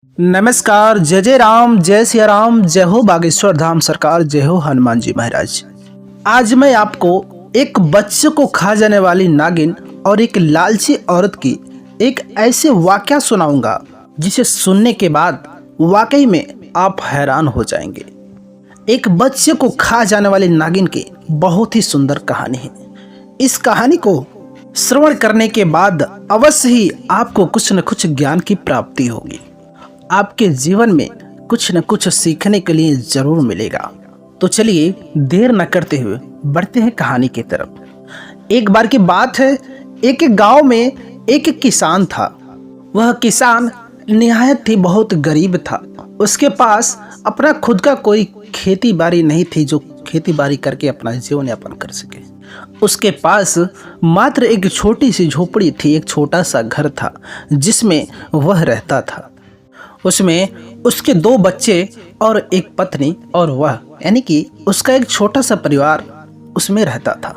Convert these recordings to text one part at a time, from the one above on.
नमस्कार। जय जय राम, जय सिया राम, जय हो बागेश्वर धाम सरकार, जय हो हनुमान जी महाराज। आज मैं आपको एक बच्चे को खा जाने वाली नागिन और एक लालची औरत की एक ऐसे वाकया सुनाऊंगा जिसे सुनने के बाद वाकई में आप हैरान हो जाएंगे। एक बच्चे को खा जाने वाली नागिन की बहुत ही सुंदर कहानी है। इस कहानी को श्रवण करने के बाद अवश्य ही आपको कुछ न कुछ ज्ञान की प्राप्ति होगी। आपके जीवन में कुछ न कुछ सीखने के लिए जरूर मिलेगा। तो चलिए देर न करते हुए बढ़ते हैं कहानी की तरफ। एक बार की बात है, एक गांव में एक किसान था। वह किसान निहायत ही बहुत गरीब था। उसके पास अपना खुद का कोई खेती बाड़ी नहीं थी जो खेती बाड़ी करके अपना जीवन यापन कर सके। उसके पास मात्र एक छोटी सी झोपड़ी थी, एक छोटा सा घर था जिसमें वह रहता था। उसमें उसके 2 बच्चे और एक पत्नी और वह, यानी कि उसका एक छोटा सा परिवार उसमें रहता था।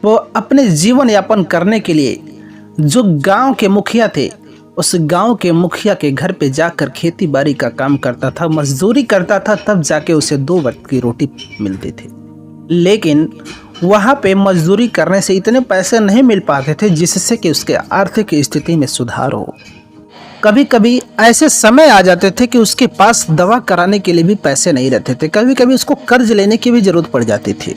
वो अपने जीवन यापन करने के लिए जो गांव के मुखिया थे, उस गांव के मुखिया के घर पे जाकर खेती बाड़ी का काम करता था, मजदूरी करता था, तब जाके उसे 2 वक्त की रोटी मिलती थी। लेकिन वहाँ पे मजदूरी करने से इतने पैसे नहीं मिल पाते थे जिससे कि उसके आर्थिक स्थिति में सुधार हो। कभी कभी ऐसे समय आ जाते थे कि उसके पास दवा कराने के लिए भी पैसे नहीं रहते थे। कभी कभी उसको कर्ज लेने की भी जरूरत पड़ जाती थी।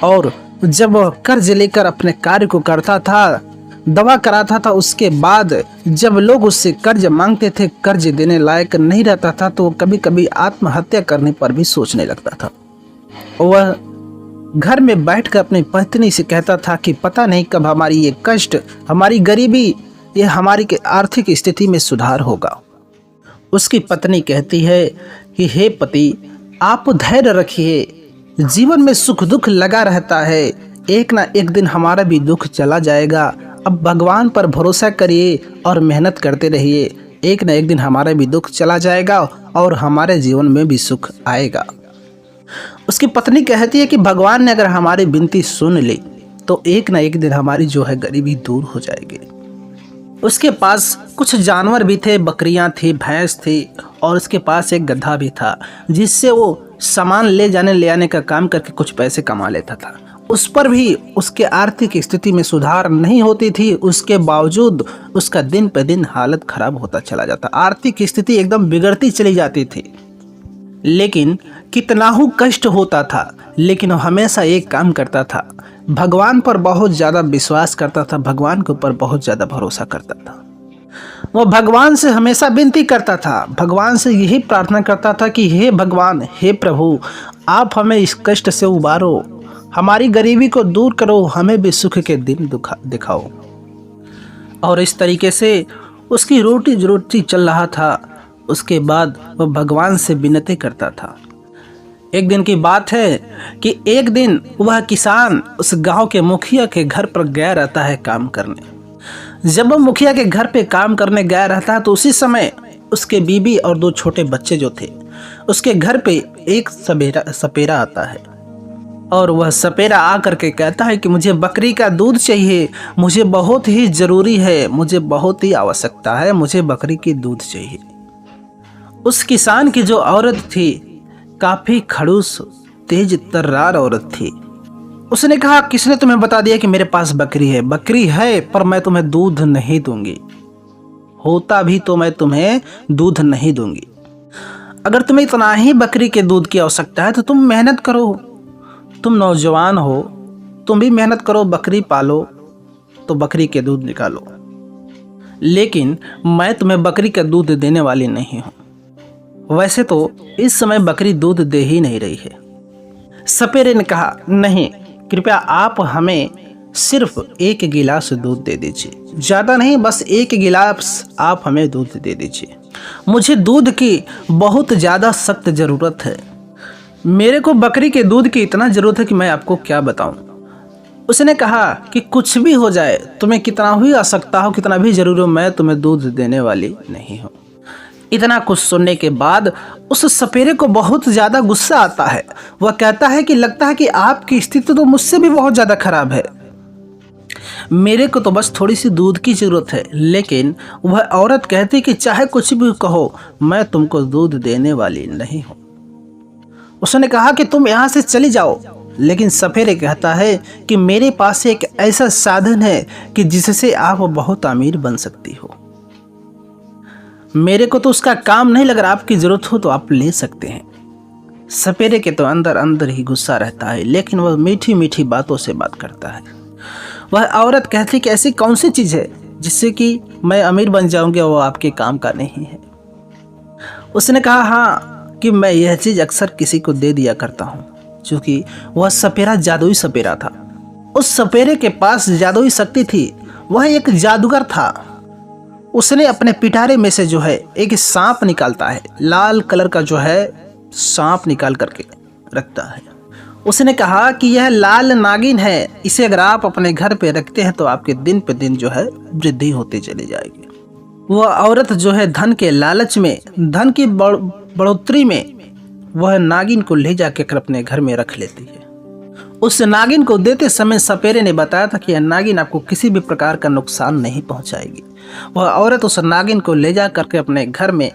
और जब वह कर्ज लेकर अपने कार्य को करता था, दवा कराता था, उसके बाद जब लोग उससे कर्ज मांगते थे, कर्ज देने लायक नहीं रहता था, तो कभी कभी आत्महत्या करने पर भी सोचने लगता था। वह घर में बैठकर अपनी पत्नी से कहता था कि पता नहीं कब हमारी ये कष्ट, हमारी गरीबी, ये हमारी के आर्थिक स्थिति में सुधार होगा। उसकी पत्नी कहती है कि हे पति, आप धैर्य रखिए, जीवन में सुख दुख लगा रहता है, एक ना एक दिन हमारा भी दुख चला जाएगा। अब भगवान पर भरोसा करिए और मेहनत करते रहिए, एक ना एक दिन हमारा भी दुख चला जाएगा और हमारे जीवन में भी सुख आएगा। उसकी पत्नी कहती है कि भगवान ने अगर हमारी विनती सुन ली तो एक ना एक दिन हमारी जो है गरीबी दूर हो जाएगी। उसके पास कुछ जानवर भी थे, बकरियां थी, भैंस थी, और उसके पास एक गधा भी था जिससे वो सामान ले आने का काम करके कुछ पैसे कमा लेता था। उस पर भी उसके आर्थिक स्थिति में सुधार नहीं होती थी। उसके बावजूद उसका दिन पे दिन हालत खराब होता चला जाता, आर्थिक स्थिति एकदम बिगड़ती चली जाती थी। लेकिन कितना ही कष्ट होता था, लेकिन वो हमेशा एक काम करता था, भगवान पर बहुत ज़्यादा विश्वास करता था, भगवान के ऊपर बहुत ज़्यादा भरोसा करता था। वो भगवान से हमेशा विनती करता था, भगवान से यही प्रार्थना करता था कि हे भगवान, हे प्रभु, आप हमें इस कष्ट से उबारो, हमारी गरीबी को दूर करो, हमें भी सुख के दिन दिखाओ। और इस तरीके से उसकी रोटी चल रहा था। उसके बाद वह भगवान से विनती करता था। एक दिन की बात है कि एक दिन वह किसान उस गांव के मुखिया के घर पर गया रहता है काम करने। जब वह मुखिया के घर पे काम करने गया रहता है तो उसी समय उसके बीबी और 2 छोटे बच्चे जो थे, उसके घर पे एक सपेरा आता है। और वह सपेरा आकर के कहता है कि मुझे बकरी का दूध चाहिए, मुझे बहुत ही ज़रूरी है, मुझे बहुत ही आवश्यकता है, मुझे बकरी की दूध चाहिए। उस किसान की जो औरत थी काफ़ी खड़ूस, तेज तर्रार औरत थी। उसने कहा, किसने तुम्हें बता दिया कि मेरे पास बकरी है? बकरी है पर मैं तुम्हें दूध नहीं दूंगी, होता भी तो मैं तुम्हें दूध नहीं दूंगी। अगर तुम्हें इतना ही बकरी के दूध की आवश्यकता है तो तुम मेहनत करो, तुम नौजवान हो, तुम भी मेहनत करो, बकरी पालो तो बकरी के दूध निकालो। लेकिन मैं तुम्हें बकरी का दूध देने वाली नहीं हूँ। वैसे तो इस समय बकरी दूध दे ही नहीं रही है। सपेरे ने कहा, नहीं, कृपया आप हमें सिर्फ 1 गिलास दूध दे दीजिए, ज़्यादा नहीं, बस 1 गिलास आप हमें दूध दे दीजिए। मुझे दूध की बहुत ज़्यादा सख्त ज़रूरत है। मेरे को बकरी के दूध की इतना ज़रूरत है कि मैं आपको क्या बताऊं। उसने कहा कि कुछ भी हो जाए, तुम्हें कितना भी आवश्यकता हो, कितना भी ज़रूरी हो, मैं तुम्हें दूध देने वाली नहीं हूँ। इतना कुछ सुनने के बाद उस सपेरे को बहुत ज़्यादा गुस्सा आता है। वह कहता है कि लगता है कि आपकी स्थिति तो मुझसे भी बहुत ज़्यादा खराब है। मेरे को तो बस थोड़ी सी दूध की ज़रूरत है। लेकिन वह औरत कहती कि चाहे कुछ भी कहो, मैं तुमको दूध देने वाली नहीं हूँ। उसने कहा कि तुम यहाँ से चली जाओ। लेकिन सपेरे कहता है कि मेरे पास एक ऐसा साधन है कि जिससे आप बहुत अमीर बन सकती हो। मेरे को तो उसका काम नहीं लग रहा, आपकी ज़रूरत हो तो आप ले सकते हैं। सपेरे के तो अंदर अंदर ही गुस्सा रहता है, लेकिन वह मीठी मीठी बातों से बात करता है। वह औरत कहती कि ऐसी कौन सी चीज़ है जिससे कि मैं अमीर बन जाऊंगी और वह आपके काम का नहीं है। उसने कहा हाँ, कि मैं यह चीज़ अक्सर किसी को दे दिया करता हूँ। क्योंकि वह सपेरा जादुई सपेरा था। उस सपेरे के पास जादुई शक्ति थी। वह एक जादूगर था। उसने अपने पिटारे में से जो है एक सांप निकालता है, लाल कलर का जो है सांप निकाल करके रखता है। उसने कहा कि यह लाल नागिन है, इसे अगर आप अपने घर पे रखते हैं तो आपके दिन पे दिन जो है वृद्धि होती चली जाएगी। वह औरत जो है धन के लालच में, धन की बढ़ोतरी में वह नागिन को ले जाकर अपने घर में रख लेती है। उस नागिन को देते समय सपेरे ने बताया था कि यह नागिन आपको किसी भी प्रकार का नुकसान नहीं पहुंचाएगी। वह औरत उस नागिन को ले जा करके अपने घर में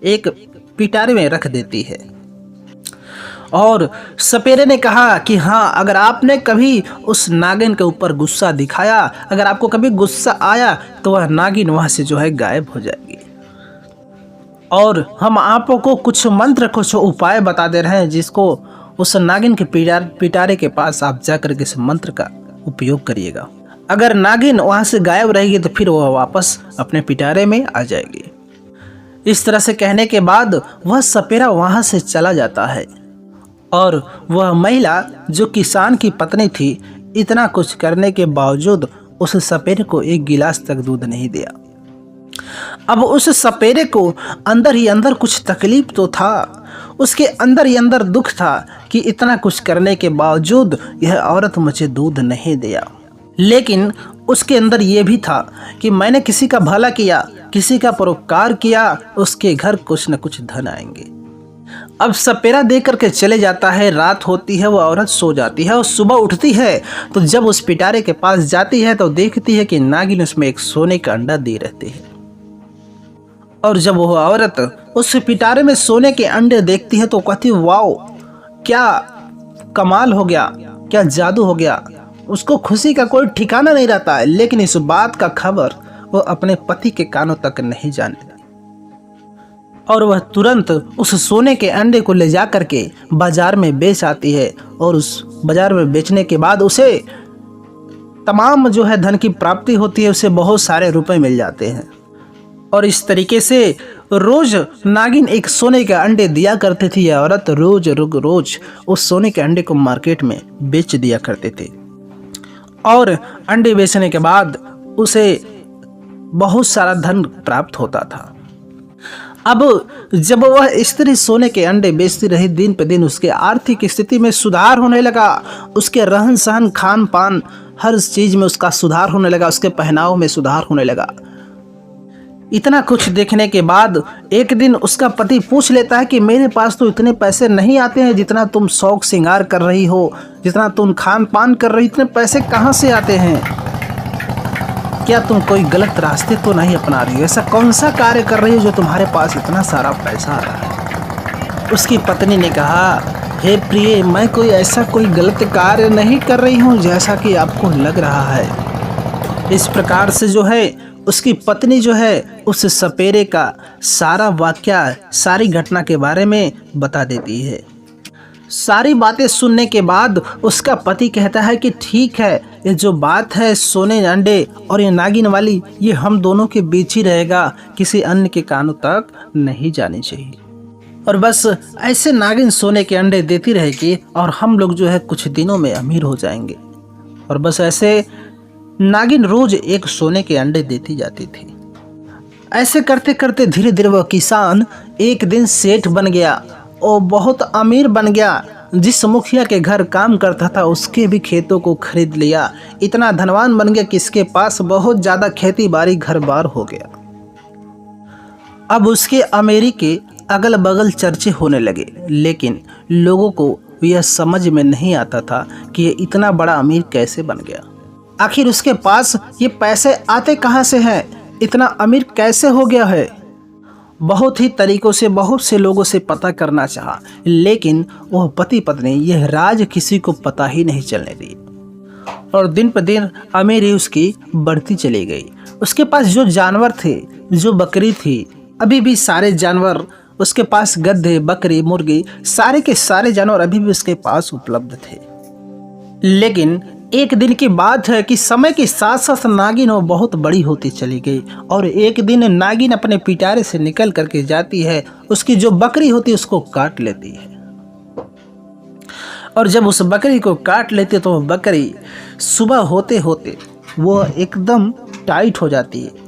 एक पिटारे में रख देती है। और सपेरे ने कहा कि हाँ, अगर आपने कभी उस नागिन के ऊपर गुस्सा दिखाया, अगर आपको कभी गुस्सा आया तो वह नागिन वहाँ से जो है गायब हो जाएगी। और हम आपको कुछ मंत्र, कुछ उपाय बता दे रहे हैं जिसको उस नागिन के पिटारे के पास आप जाकर के इस मंत्र का उपयोग करिएगा। अगर नागिन वहाँ से गायब रहेगी तो फिर वह वापस अपने पिटारे में आ जाएगी। इस तरह से कहने के बाद वह सपेरा वहाँ से चला जाता है। और वह महिला जो किसान की पत्नी थी, इतना कुछ करने के बावजूद उस सपेरे को एक गिलास तक दूध नहीं दिया। अब उस सपेरे को अंदर ही अंदर कुछ तकलीफ तो था, उसके अंदर ही अंदर दुख था कि इतना कुछ करने के बावजूद यह औरत मुझे दूध नहीं दिया। लेकिन उसके अंदर ये भी था कि मैंने किसी का भला किया, किसी का परोपकार किया, उसके घर कुछ न कुछ धन आएंगे। अब सपेरा दे करके चले जाता है। रात होती है, वो औरत सो जाती है और सुबह उठती है तो जब उस पिटारे के पास जाती है तो देखती है कि नागिन उसमें एक सोने का अंडा दे रहती है। और जब वो औरत उस पिटारे में सोने के अंडे देखती है तो कहती है वाओ, क्या कमाल हो गया, क्या जादू हो गया। उसको खुशी का कोई ठिकाना नहीं रहता है। लेकिन इस बात का खबर वो अपने पति के कानों तक नहीं जाने और वह तुरंत उस सोने के अंडे को ले जा करके बाजार में बेच आती है। और उस बाजार में बेचने के बाद उसे तमाम जो है धन की प्राप्ति होती है, उसे बहुत सारे रुपए मिल जाते हैं। और इस तरीके से रोज नागिन एक सोने के अंडे दिया करती थी। यह औरत रोज उस सोने के अंडे को मार्केट में बेच दिया करते थे। और अंडे बेचने के बाद उसे बहुत सारा धन प्राप्त होता था। अब जब वह स्त्री सोने के अंडे बेचती रही, दिन पे दिन उसके आर्थिक स्थिति में सुधार होने लगा। उसके रहन सहन, खान पान, हर चीज में उसका सुधार होने लगा। उसके पहनाव में सुधार होने लगा। इतना कुछ देखने के बाद एक दिन उसका पति पूछ लेता है कि मेरे पास तो इतने पैसे नहीं आते हैं जितना तुम शौक श्रृंगार कर रही हो, जितना तुम खान पान कर रही, इतने पैसे कहाँ से आते हैं? क्या तुम कोई गलत रास्ते तो नहीं अपना रही हो? ऐसा कौन सा कार्य कर रही हो जो तुम्हारे पास इतना सारा पैसा आ रहा है? उसकी पत्नी ने कहा, हे प्रिय, मैं कोई ऐसा कोई गलत कार्य नहीं कर रही हूँ जैसा कि आपको लग रहा है। इस प्रकार से जो है उसकी पत्नी जो है उस सपेरे का सारा वाकया, सारी घटना के बारे में बता देती है। सारी बातें सुनने के बाद उसका पति कहता है कि ठीक है, ये जो बात है सोने अंडे और ये नागिन वाली, ये हम दोनों के बीच ही रहेगा, किसी अन्य के कानों तक नहीं जानी चाहिए। और बस ऐसे नागिन सोने के अंडे देती रहेगी और हम लोग जो है कुछ दिनों में अमीर हो जाएंगे। और बस ऐसे नागिन रोज एक सोने के अंडे देती जाती थी। ऐसे करते करते धीरे धीरे वह किसान एक दिन सेठ बन गया और बहुत अमीर बन गया। जिस मुखिया के घर काम करता था उसके भी खेतों को खरीद लिया। इतना धनवान बन गया कि इसके पास बहुत ज़्यादा खेती बाड़ी घर बार हो गया। अब उसके अमीरी के अगल बगल चर्चे होने लगे, लेकिन लोगों को यह समझ में नहीं आता था कि ये इतना बड़ा अमीर कैसे बन गया। आखिर उसके पास ये पैसे आते कहाँ से हैं, इतना अमीर कैसे हो गया है। बहुत ही तरीकों से बहुत से लोगों से पता करना चाहा, लेकिन वह पति पत्नी यह राज किसी को पता ही नहीं चलने दी और दिन पर दिन अमीरी उसकी बढ़ती चली गई। उसके पास जो जानवर थे, जो बकरी थी, अभी भी सारे जानवर उसके पास, गधे, बकरी, मुर्गी, सारे के सारे जानवर अभी भी उसके पास उपलब्ध थे। लेकिन एक दिन की बात है कि समय के साथ साथ नागिन वो बहुत बड़ी होती चली गई और एक दिन नागिन अपने पिटारे से निकल करके जाती है, उसकी जो बकरी होती है उसको काट लेती है। और जब उस बकरी को काट लेते तो वह बकरी सुबह होते होते वो एकदम टाइट हो जाती है।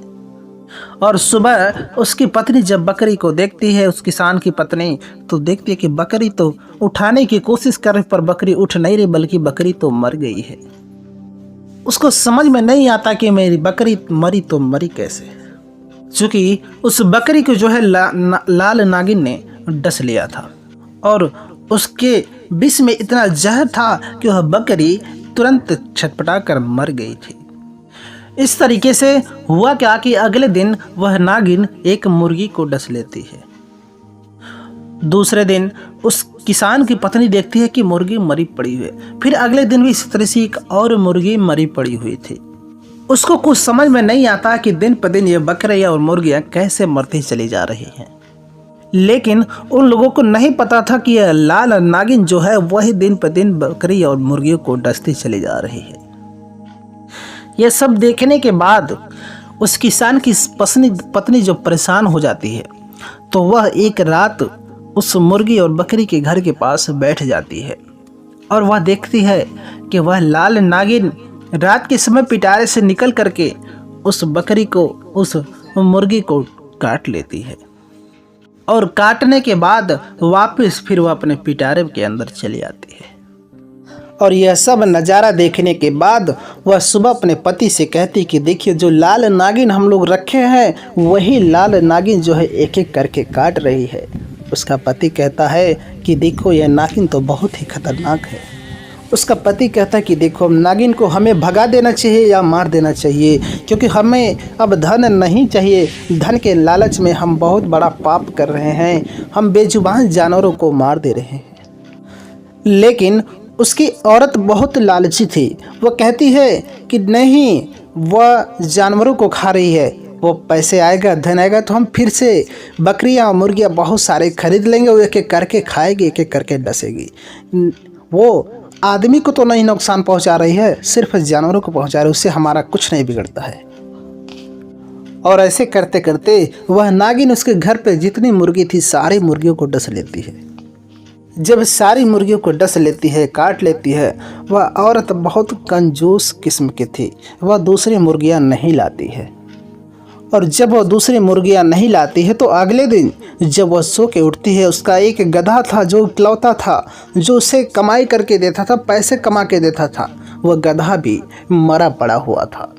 और सुबह उसकी पत्नी जब बकरी को देखती है, उस किसान की पत्नी, तो देखती है कि बकरी तो उठाने की कोशिश कर रही पर बकरी उठ नहीं रही, बल्कि बकरी तो मर गई है। उसको समझ में नहीं आता कि मेरी बकरी मरी तो मरी कैसे, क्योंकि उस बकरी को जो है लाल नागिन ने डस लिया था और उसके विष में इतना जहर था कि वह बकरी तुरंत छटपटा कर मर गई थी। इस तरीके से हुआ क्या कि अगले दिन वह नागिन एक मुर्गी को डस लेती है। दूसरे दिन उस किसान की पत्नी देखती है कि मुर्गी मरी पड़ी हुई है। फिर अगले दिन भी इस तरह से एक और मुर्गी मरी पड़ी हुई थी। उसको कुछ समझ में नहीं आता कि दिन पर दिन ये बकरियां और मुर्गियां कैसे मरती चली जा रही हैं। लेकिन उन लोगों को नहीं पता था कि यह लाल नागिन जो है वही दिन पर दिन बकरी और मुर्गियों को डसती चली जा रही है। यह सब देखने के बाद उस किसान की पत्नी जो परेशान हो जाती है, तो वह एक रात उस मुर्गी और बकरी के घर के पास बैठ जाती है और वह देखती है कि वह लाल नागिन रात के समय पिटारे से निकल करके उस बकरी को, उस मुर्गी को काट लेती है और काटने के बाद वापस फिर वह अपने पिटारे के अंदर चली आती है। और यह सब नज़ारा देखने के बाद वह सुबह अपने पति से कहती कि देखिए, जो लाल नागिन हम लोग रखे हैं वही लाल नागिन जो है एक एक करके काट रही है। उसका पति कहता है कि देखो, यह नागिन तो बहुत ही खतरनाक है। उसका पति कहता है कि देखो, नागिन को हमें भगा देना चाहिए या मार देना चाहिए, क्योंकि हमें अब धन नहीं चाहिए। धन के लालच में हम बहुत बड़ा पाप कर रहे हैं, हम बेजुबान जानवरों को मार दे रहे हैं। लेकिन उसकी औरत बहुत लालची थी। वह कहती है कि नहीं, वह जानवरों को खा रही है, वो पैसे आएगा, धन आएगा तो हम फिर से बकरियां और मुर्गियां बहुत सारे खरीद लेंगे, वो एक एक करके खाएगी, एक एक करके डसेगी। वो आदमी को तो नहीं नुकसान पहुंचा रही है, सिर्फ जानवरों को पहुंचा रही है, उससे हमारा कुछ नहीं बिगड़ता है। और ऐसे करते करते वह नागिन उसके घर पे जितनी मुर्गी थी सारी मुर्गियों को डस लेती है। जब सारी मुर्गियों को डस लेती है, काट लेती है, वह औरत बहुत कंजूस किस्म की थी। वह दूसरी मुर्गियां नहीं लाती है और जब वह दूसरी मुर्गियां नहीं लाती है तो अगले दिन जब वह सो के उठती है, उसका एक गधा था जो इकलौता था, जो उसे कमाई करके देता था, पैसे कमा के देता था, वह गधा भी मरा पड़ा हुआ था,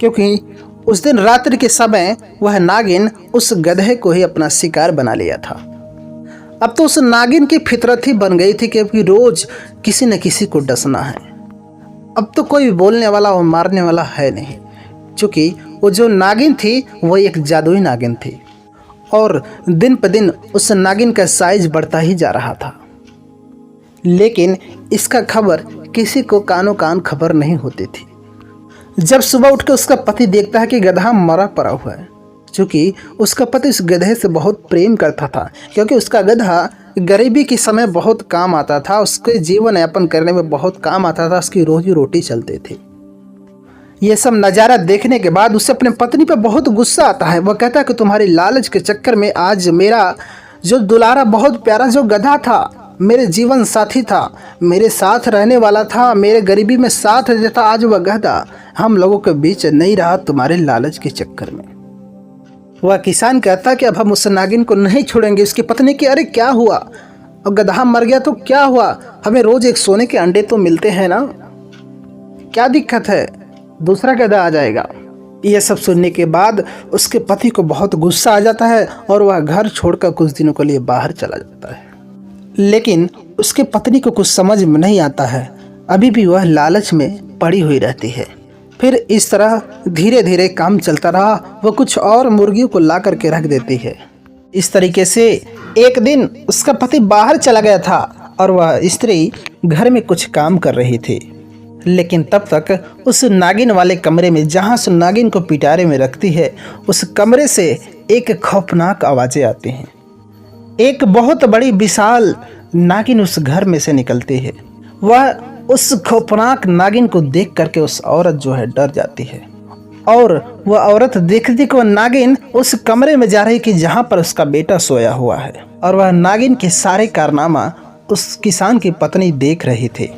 क्योंकि उस दिन रात्रि के समय वह नागिन उस गधे को ही अपना शिकार बना लिया था। अब तो उस नागिन की फितरत ही बन गई थी कि रोज किसी न किसी को डसना है। अब तो कोई बोलने वाला और मारने वाला है नहीं, क्योंकि वो जो नागिन थी वो एक जादुई नागिन थी और दिन पर दिन उस नागिन का साइज बढ़ता ही जा रहा था। लेकिन इसका खबर किसी को कानो कान खबर नहीं होती थी। जब सुबह उठ कर उसका पति देखता है कि गधा मरा पड़ा हुआ है, क्योंकि उसका पति उस गधे से बहुत प्रेम करता था, क्योंकि उसका गधा गरीबी के समय बहुत काम आता था, उसके जीवन यापन करने में बहुत काम आता था, उसकी रोजी रोटी चलते थे। ये सब नज़ारा देखने के बाद उसे अपने पत्नी पर बहुत गुस्सा आता है। वह कहता है कि तुम्हारी लालच के चक्कर में आज मेरा जो दुलारा बहुत प्यारा जो गधा था, मेरे जीवन साथी था, मेरे साथ रहने वाला था, मेरे गरीबी में साथ देता, आज वह गधा हम लोगों के बीच नहीं रहा तुम्हारे लालच के चक्कर में। वह किसान कहता कि अब हम उस नागिन को नहीं छोड़ेंगे। उसकी पत्नी की अरे क्या हुआ, अब गधा मर गया तो क्या हुआ, हमें रोज एक सोने के अंडे तो मिलते हैं ना, क्या दिक्कत है, दूसरा गधा आ जाएगा। यह सब सुनने के बाद उसके पति को बहुत गुस्सा आ जाता है और वह घर छोड़कर कुछ दिनों के लिए बाहर चला जाता है। लेकिन उसके पत्नी को कुछ समझ में नहीं आता है, अभी भी वह लालच में पड़ी हुई रहती है। फिर इस तरह धीरे धीरे काम चलता रहा। वो कुछ और मुर्गियों को ला करके रख देती है। इस तरीके से एक दिन उसका पति बाहर चला गया था और वह स्त्री घर में कुछ काम कर रही थी। लेकिन तब तक उस नागिन वाले कमरे में, जहाँ से नागिन को पिटारे में रखती है, उस कमरे से एक खौफनाक आवाज़ें आती हैं। एक बहुत बड़ी विशाल नागिन उस घर में से निकलती है। वह उस खौफनाक नागिन को देख करके उस औरत जो है डर जाती है और वह औरत देखती कि वह नागिन उस कमरे में जा रही कि जहाँ पर उसका बेटा सोया हुआ है, और वह नागिन के सारे कारनामा उस किसान की पत्नी देख रही थी।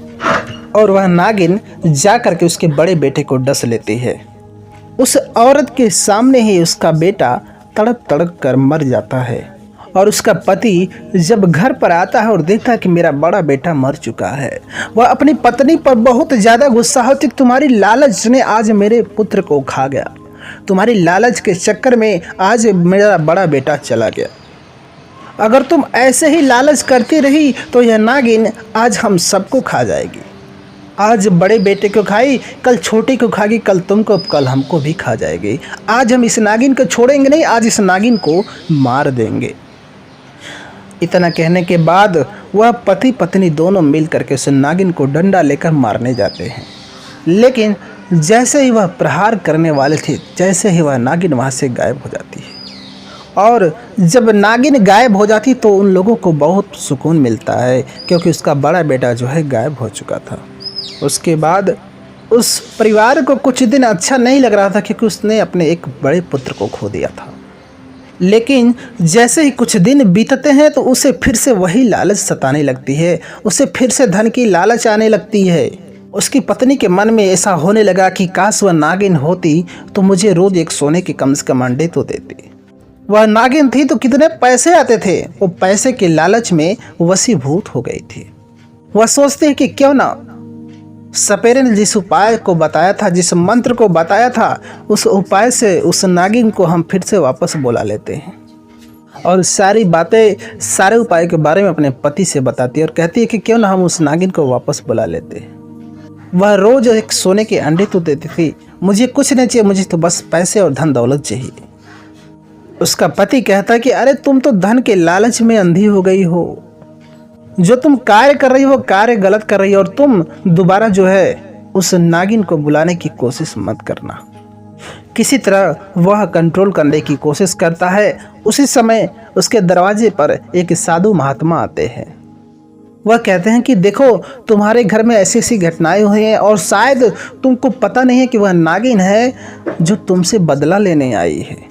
और वह नागिन जा करके उसके बड़े बेटे को डस लेती है। उस औरत के सामने ही उसका बेटा तड़प तड़प कर मर जाता है। और उसका पति जब घर पर आता है और देखता है कि मेरा बड़ा बेटा मर चुका है, वह अपनी पत्नी पर बहुत ज़्यादा गुस्सा होती। तुम्हारी लालच ने आज मेरे पुत्र को खा गया, तुम्हारी लालच के चक्कर में आज मेरा बड़ा बेटा चला गया। अगर तुम ऐसे ही लालच करती रही तो यह नागिन आज हम सबको खा जाएगी। आज बड़े बेटे को खाई, कल छोटे को खाएगी, कल तुमको, कल हमको भी खा जाएगी। आज हम इस नागिन को छोड़ेंगे नहीं, आज इस नागिन को मार देंगे। इतना कहने के बाद वह पति पत्नी दोनों मिल करके उस नागिन को डंडा लेकर मारने जाते हैं। लेकिन जैसे ही वह प्रहार करने वाले थे, जैसे ही वह नागिन वहाँ से गायब हो जाती है। और जब नागिन गायब हो जाती तो उन लोगों को बहुत सुकून मिलता है, क्योंकि उसका बड़ा बेटा जो है गायब हो चुका था। उसके बाद उस परिवार को कुछ दिन अच्छा नहीं लग रहा था, क्योंकि उसने अपने एक बड़े पुत्र को खो दिया था। लेकिन जैसे ही कुछ दिन बीतते हैं तो उसे फिर से वही लालच सताने लगती है, उसे फिर से धन की लालच आने लगती है। उसकी पत्नी के मन में ऐसा होने लगा कि काश वह नागिन होती तो मुझे रोज एक सोने के कम से कम अंडे तो देती। वह नागिन थी तो कितने पैसे आते थे, वो पैसे के लालच में वशीभूत हो गई थी। वह सोचते हैं कि क्यों ना सपेरे ने जिस उपाय को बताया था, जिस मंत्र को बताया था, उस उपाय से उस नागिन को हम फिर से वापस बुला लेते हैं। और सारी बातें, सारे उपाय के बारे में अपने पति से बताती है और कहती है कि क्यों ना हम उस नागिन को वापस बुला लेते हैं। वह रोज एक सोने के अंडे तो देती थी। मुझे कुछ नहीं चाहिए, मुझे तो बस पैसे और धन दौलत चाहिए। उसका पति कहता है कि अरे तुम तो धन के लालच में अंधी हो गई हो, जो तुम कार्य कर रही हो कार्य गलत कर रही हो, और तुम दोबारा जो है उस नागिन को बुलाने की कोशिश मत करना। किसी तरह वह कंट्रोल करने की कोशिश करता है। उसी समय उसके दरवाजे पर एक साधु महात्मा आते हैं। वह कहते हैं कि देखो, तुम्हारे घर में ऐसी ऐसी घटनाएं हुई हैं और शायद तुमको पता नहीं है कि वह नागिन है जो तुमसे बदला लेने आई है।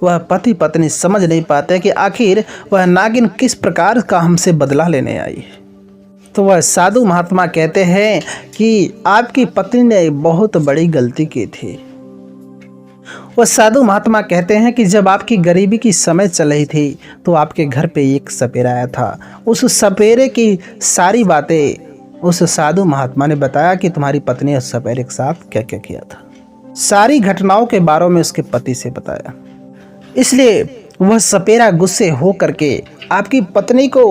वह पति पत्नी समझ नहीं पाते कि आखिर वह नागिन किस प्रकार का हमसे बदला लेने आई है। तो वह साधु महात्मा कहते हैं कि आपकी पत्नी ने बहुत बड़ी गलती की थी। वह साधु महात्मा कहते हैं कि जब आपकी गरीबी की समय चल रही थी तो आपके घर पे एक सपेरा आया था। उस सपेरे की सारी बातें उस साधु महात्मा ने बताया कि तुम्हारी पत्नी उस सपेरे के साथ क्या क्या किया था। सारी घटनाओं के बारे में उसके पति से बताया। इसलिए वह सपेरा गुस्से हो करके आपकी पत्नी को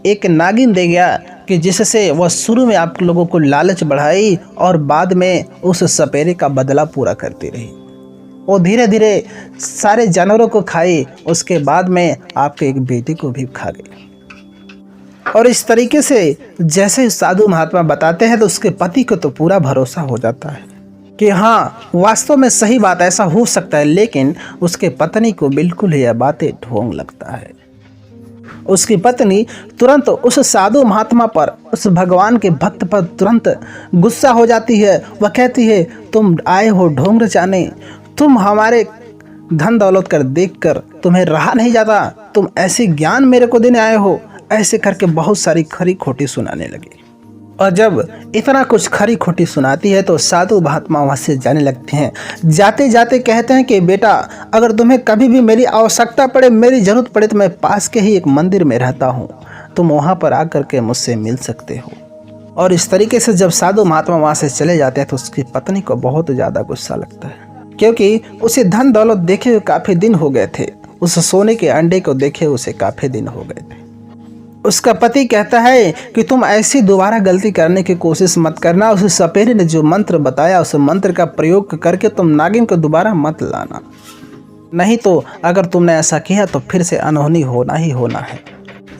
एक नागिन दे गया कि जिससे वह शुरू में आप लोगों को लालच बढ़ाई और बाद में उस सपेरे का बदला पूरा करती रही। वो धीरे धीरे सारे जानवरों को खाई, उसके बाद में आपके एक बेटे को भी खा गई। और इस तरीके से जैसे साधु महात्मा बताते हैं तो उसके पति को तो पूरा भरोसा हो जाता है कि हाँ, वास्तव में सही बात ऐसा हो सकता है। लेकिन उसके पत्नी को बिल्कुल यह बातें ढोंग लगता है। उसकी पत्नी तुरंत उस साधु महात्मा पर, उस भगवान के भक्त पर तुरंत गुस्सा हो जाती है। वह कहती है, तुम आए हो ढोंग रचाने, तुम हमारे धन दौलत कर देख कर तुम्हें रहा नहीं जाता, तुम ऐसे ज्ञान मेरे को देने आए हो। ऐसे करके बहुत सारी खरी खोटी सुनाने लगी। और जब इतना कुछ खरी खोटी सुनाती है तो साधु महात्मा वहाँ से जाने लगते हैं। जाते जाते कहते हैं कि बेटा, अगर तुम्हें कभी भी मेरी आवश्यकता पड़े, मेरी ज़रूरत पड़े तो मैं पास के ही एक मंदिर में रहता हूँ, तुम वहाँ पर आकर के मुझसे मिल सकते हो। और इस तरीके से जब साधु महात्मा वहाँ से चले जाते हैं तो उसकी पत्नी को बहुत ज़्यादा गुस्सा लगता है, क्योंकि उसे धन दौलत देखे काफ़ी दिन हो गए थे, उस सोने के अंडे को देखे उसे काफ़ी दिन हो गए थे। उसका पति कहता है कि तुम ऐसी दोबारा गलती करने की कोशिश मत करना। उस सपेरे ने जो मंत्र बताया उस मंत्र का प्रयोग करके तुम नागिन को दोबारा मत लाना, नहीं तो अगर तुमने ऐसा किया तो फिर से अनहोनी होना ही होना है।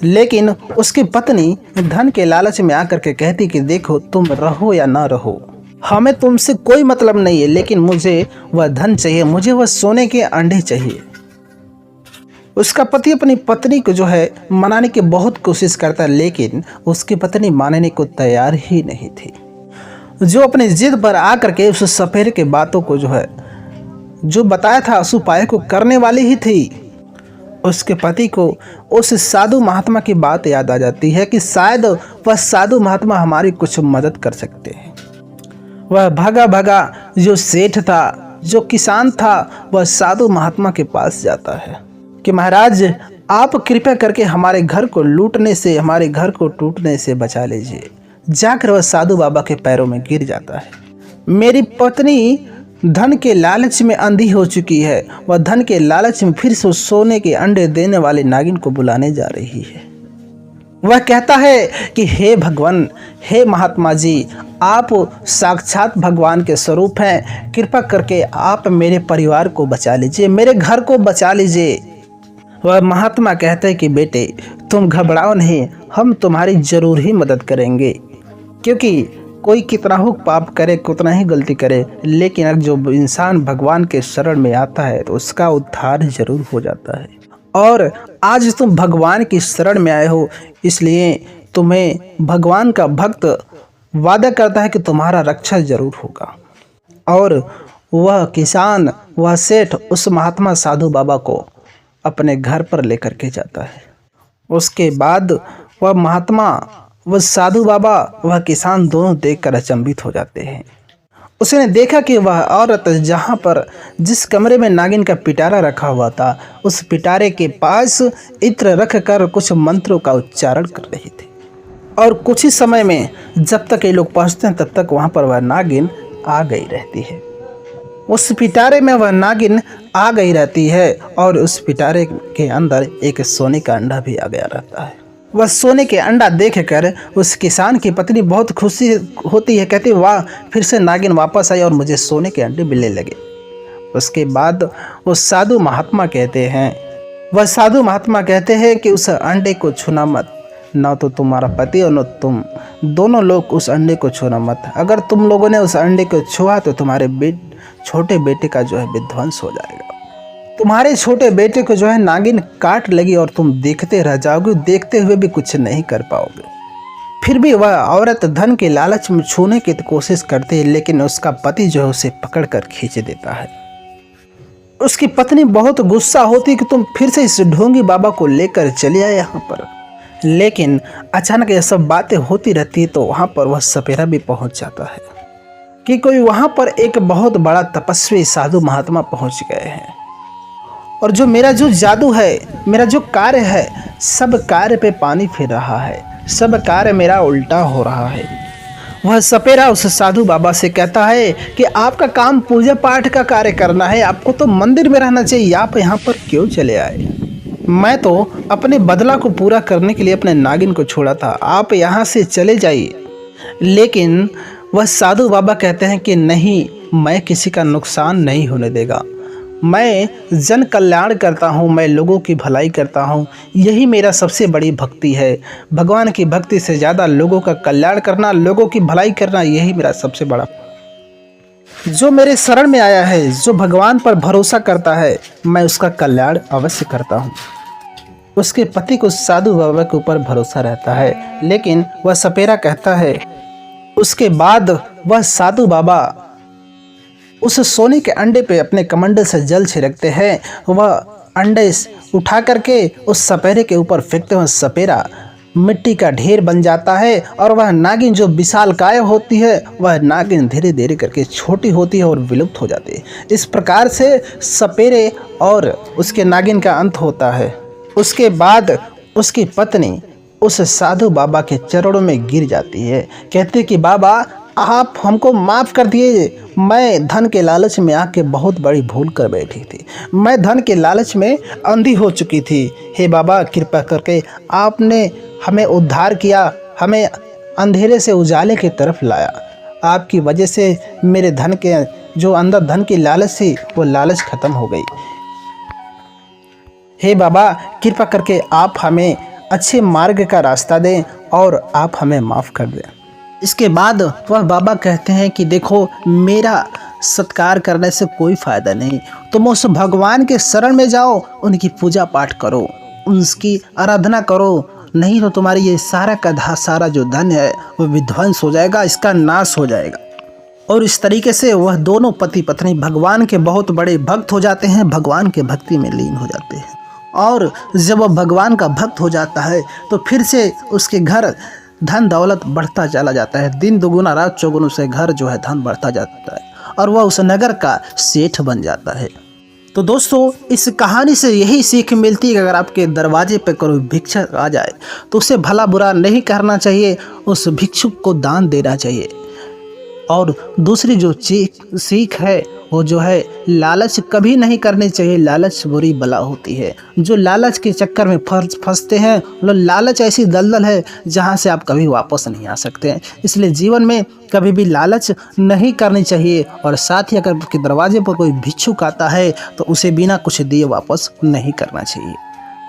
लेकिन उसकी पत्नी धन के लालच में आकर के कहती कि देखो, तुम रहो या ना रहो, हमें तुमसे कोई मतलब नहीं है, लेकिन मुझे वह धन चाहिए, मुझे वह सोने के अंडे चाहिए। उसका पति अपनी पत्नी को जो है मनाने की बहुत कोशिश करता है, लेकिन उसकी पत्नी मानने को तैयार ही नहीं थी। जो अपनी जिद पर आकर के उस सपेरे के बातों को जो है जो बताया था उस उपाय को करने वाली ही थी। उसके पति को उस साधु महात्मा की बात याद आ जाती है कि शायद वह साधु महात्मा हमारी कुछ मदद कर सकते हैं। वह भागा भागा जो सेठ था, जो किसान था, वह साधु महात्मा के पास जाता है कि महाराज, आप कृपया करके हमारे घर को लूटने से, हमारे घर को टूटने से बचा लीजिए। जाकर वह साधु बाबा के पैरों में गिर जाता है। मेरी पत्नी धन के लालच में अंधी हो चुकी है, वह धन के लालच में फिर से सोने के अंडे देने वाले नागिन को बुलाने जा रही है। वह कहता है कि हे भगवान, हे महात्मा जी, आप साक्षात भगवान के स्वरूप हैं, कृपा करके आप मेरे परिवार को बचा लीजिए, मेरे घर को बचा लीजिए। वह महात्मा कहते हैं कि बेटे, तुम घबराओ नहीं, हम तुम्हारी जरूर ही मदद करेंगे, क्योंकि कोई कितना हो पाप करे, कितना ही गलती करे, लेकिन अगर जो इंसान भगवान के शरण में आता है तो उसका उद्धार जरूर हो जाता है। और आज तुम भगवान की शरण में आए हो, इसलिए तुम्हें भगवान का भक्त वादा करता है कि तुम्हारा रक्षा जरूर होगा। और वह किसान, वह सेठ उस महात्मा साधु बाबा को अपने घर पर लेकर के जाता है। उसके बाद वह महात्मा, वह साधु बाबा, वह किसान दोनों देखकर अचंभित हो जाते हैं। उसने देखा कि वह औरत जहाँ पर जिस कमरे में नागिन का पिटारा रखा हुआ था, उस पिटारे के पास इत्र रख कर कुछ मंत्रों का उच्चारण कर रही थी। और कुछ ही समय में जब तक ये लोग पहुँचते हैं तब तक वहाँ पर वह नागिन आ गई रहती है। उस पिटारे में वह नागिन आ गई रहती है और उस पिटारे के अंदर एक सोने का अंडा भी आ गया रहता है। वह सोने के अंडा देखकर उस किसान की पत्नी बहुत खुशी होती है, कहती वाह, फिर से नागिन वापस आई और मुझे सोने के अंडे मिलने लगे। उसके बाद वो साधु महात्मा कहते हैं कि उस अंडे को छूना मत, ना तो तुम्हारा पति और न तुम, दोनों लोग उस अंडे को छूना मत। अगर तुम लोगों ने उस अंडे को छुआ तो तुम्हारे छोटे बेटे का जो है विध्वंस हो जाएगा। तुम्हारे छोटे बेटे को जो है नागिन काट लेगी और तुम देखते रह जाओगे, देखते हुए भी कुछ नहीं कर पाओगे। फिर भी वह औरत धन के लालच में छूने की कोशिश करती है, लेकिन उसका पति जो है उसे पकड़कर खींच देता है। उसकी पत्नी बहुत गुस्सा होती है कि तुम फिर से इस ढोंगी बाबा को लेकर चले आए यहाँ पर। लेकिन अचानक ये सब बातें होती रहती है तो वहाँ पर वह सपेरा भी पहुँच जाता है कि कोई वहाँ पर एक बहुत बड़ा तपस्वी साधु महात्मा पहुँच गए हैं, और जो मेरा जो जादू है, मेरा जो कार्य है, सब कार्य पे पानी फिर रहा है, सब कार्य मेरा उल्टा हो रहा है। वह सपेरा उस साधु बाबा से कहता है कि आपका काम पूजा पाठ का कार्य करना है, आपको तो मंदिर में रहना चाहिए, आप यहाँ पर क्यों चले आए? मैं तो अपने बदला को पूरा करने के लिए अपने नागिन को छोड़ा था, आप यहाँ से चले जाइए। लेकिन वह साधु बाबा कहते हैं कि नहीं, मैं किसी का नुकसान नहीं होने देगा, मैं जन कल्याण करता हूँ, मैं लोगों की भलाई करता हूँ, यही मेरा सबसे बड़ी भक्ति है। भगवान की भक्ति से ज़्यादा लोगों का कल्याण करना, लोगों की भलाई करना, यही मेरा सबसे बड़ा। जो मेरे शरण में आया है, जो भगवान पर भरोसा करता है, मैं उसका कल्याण अवश्य करता हूँ। उसके पति को साधु बाबा के ऊपर भरोसा रहता है, लेकिन वह सपेरा कहता है। उसके बाद वह साधु बाबा उस सोने के अंडे पे अपने कमंडल से जल छिड़कते हैं। वह अंडे उठा करके उस सपेरे के ऊपर फेंकते हुए सपेरा मिट्टी का ढेर बन जाता है, और वह नागिन जो विशालकाय होती है, वह नागिन धीरे धीरे करके छोटी होती है और विलुप्त हो जाती है। इस प्रकार से सपेरे और उसके नागिन का अंत होता है। उसके बाद उसकी पत्नी उस साधु बाबा के चरणों में गिर जाती है, कहती कि बाबा आप हमको माफ़ कर दिए, मैं धन के लालच में आके बहुत बड़ी भूल कर बैठी थी, मैं धन के लालच में अंधी हो चुकी थी। हे बाबा, कृपा करके आपने हमें उद्धार किया, हमें अंधेरे से उजाले की तरफ लाया। आपकी वजह से मेरे धन के जो अंदर धन की लालच थी वो लालच खत्म हो गई। हे बाबा, कृपा करके आप हमें अच्छे मार्ग का रास्ता दें और आप हमें माफ़ कर दें। इसके बाद वह बाबा कहते हैं कि देखो, मेरा सत्कार करने से कोई फ़ायदा नहीं, तुम उस भगवान के शरण में जाओ, उनकी पूजा पाठ करो, उनकी आराधना करो, नहीं तो तुम्हारी ये सारा जो धन है वो विध्वंस हो जाएगा, इसका नाश हो जाएगा। और इस तरीके से वह दोनों पति पत्नी भगवान के बहुत बड़े भक्त हो जाते हैं, भगवान के भक्ति में लीन हो जाते हैं। और जब वह भगवान का भक्त हो जाता है तो फिर से उसके घर धन दौलत बढ़ता चला जाता है, दिन दुगुना रात चौगुना से घर जो है धन बढ़ता जाता है और वह उस नगर का सेठ बन जाता है। तो दोस्तों, इस कहानी से यही सीख मिलती है कि अगर आपके दरवाजे पर कोई भिक्षुक आ जाए तो उसे भला बुरा नहीं करना चाहिए, उस भिक्षुक को दान देना चाहिए। और दूसरी जो सीख है वो जो है, लालच कभी नहीं करनी चाहिए, लालच बुरी बला होती है। जो लालच के चक्कर में फंसते हैं, लालच ऐसी दलदल है जहाँ से आप कभी वापस नहीं आ सकते हैं। इसलिए जीवन में कभी भी लालच नहीं करनी चाहिए। और साथ ही अगर आपके दरवाजे पर कोई भिक्षुक आता है तो उसे बिना कुछ दिए वापस नहीं करना चाहिए।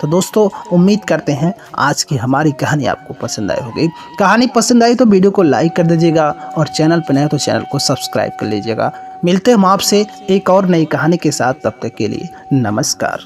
तो दोस्तों, उम्मीद करते हैं आज की हमारी कहानी आपको पसंद आई होगी। कहानी पसंद आई तो वीडियो को लाइक कर दीजिएगा और चैनल पर नए तो चैनल को सब्सक्राइब कर लीजिएगा। मिलते हैं हम आपसे एक और नई कहानी के साथ, तब तक के लिए नमस्कार।